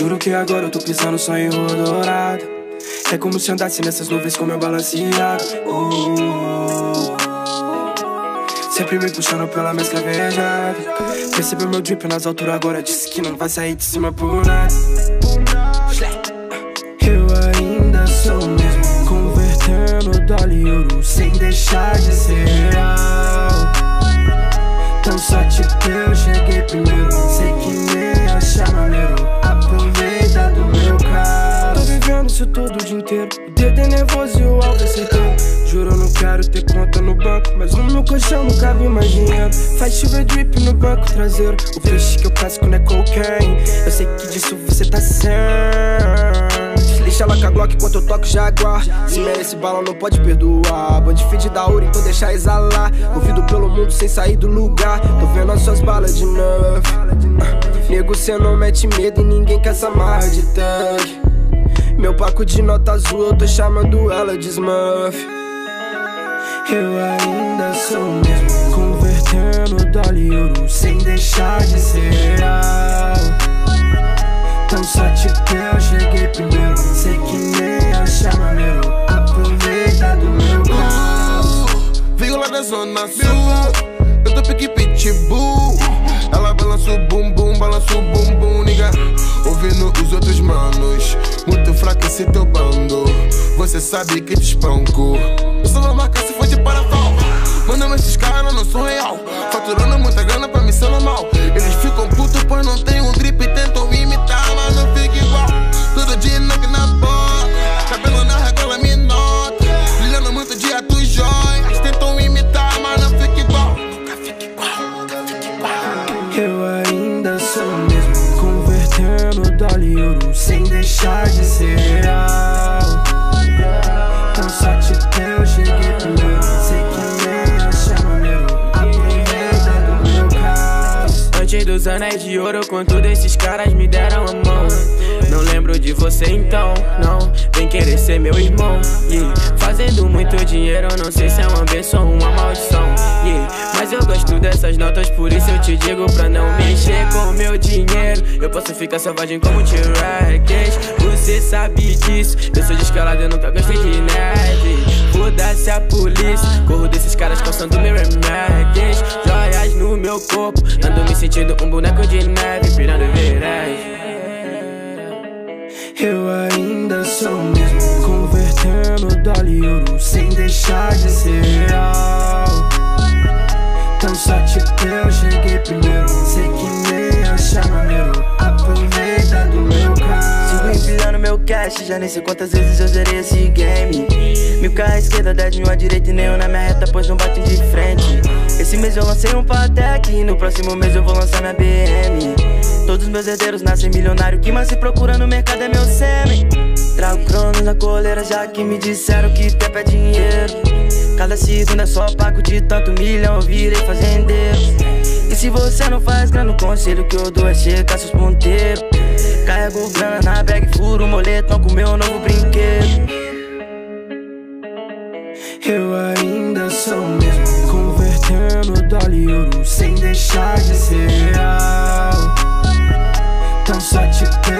Juro que agora eu tô pisando só em rua dourada. É como se andasse nessas nuvens com meu balanceado. Sempre me puxando pela minha escravejada. Percebeu meu drip nas alturas, agora disse que não vai sair de cima por nada. Eu ainda sou o mesmo, convertendo dólar em ouro sem deixar de ser real. Então só tipo eu cheguei primeiro, sei que nem achar maneiro. Aproveita do meu caso. Tô vivendo isso tudo o dia inteiro, o dedo é nervoso e o alvo é certeiro. Juro eu não quero ter conta no banco, mas no meu colchão não cabe mais dinheiro. Faz chover drip no banco traseiro, o peixe que eu casco não é cocaine. Eu sei que disso você tá certo. Deixa ela com a Glock enquanto eu toco Jaguar. Se merece bala não pode perdoar. Band feed da ouro, então deixa exalar. Ouvido pelo mundo sem sair do lugar. Tô vendo as suas balas de nerf. Nego cê não mete medo e ninguém quer essa marra de tanque. Meu paco de nota azul eu tô chamando ela de Smurf. Eu ainda sou o mesmo, convertendo dólar em ouro sem deixar de ser real. Então só tipo eu cheguei primeiro, sei que nem achar maneiro. Aproveita do meu caos. Veio lá da zona sul, eu tô pique pitbull. Ela balança o bumbum, nigga. Ouvindo os outros manos, muito fraco esse teu bando. Você sabe que te espanco. Eu só vou marcar se for de parafal. Mano, esses caras não são real. Faturando muita grana pra me ser normal. Eles ficam putos pois não tem um drip e tentam imitar, mas não fica igual. Todo dia knock na boca, cabelo na regola me nota. Brilhando muito dia dos joias. Tentam imitar, mas não fica igual. Nunca fica igual, nunca fica igual. Eu ainda sou o mesmo, convertendo dólar em ouro sem deixar de ser real. Então só tipo eu cheguei primeiro, sei que nem achar maneiro. Aproveita do meu caos. Antes dos anéis de ouro, quanto desses caras me deram a mão. Não lembro de você então, não. Vem querer ser meu irmão, yeah. Fazendo muito dinheiro, não sei se é uma benção ou uma maldição, yeah. Mas eu gosto dessas notas, por isso eu te digo pra não mexer com meu dinheiro. Eu posso ficar selvagem como T-Rex, você sabe disso. Eu sou descalado, eu nunca gostei de neve. Foda-se a polícia, corro desses caras calçando meu remédios. Joias no meu corpo, ando me sentindo um boneco de neve, pirando verés. Eu ainda sou o mesmo, convertendo dólar em ouro sem deixar de ser real. Então só tipo eu cheguei primeiro, sei que nem achar maneiro. Aproveita do meu caos. Sigo empilhando meu cash, já nem sei quantas vezes eu zerei esse game. 1000k à esquerda, 10.000 à direita e nenhum na minha reta, pois não batem de frente. Esse mês eu lancei um Patek e no próximo mês eu vou lançar minha BM. Todos meus herdeiros nascem milionário, que mais se procura no mercado é meu sêmen. Trago cronos na coleira, já que me disseram que tempo é dinheiro. Cada segundo é só pago de tanto milhão, eu virei fazendeiro. E se você não faz grana, o conselho que eu dou é checar seus ponteiros. Carrego grana na bag, furo o moletom com meu novo brinquedo. Eu ainda sou o mesmo, convertendo dólar em ouro sem deixar de ser real. Então só tipo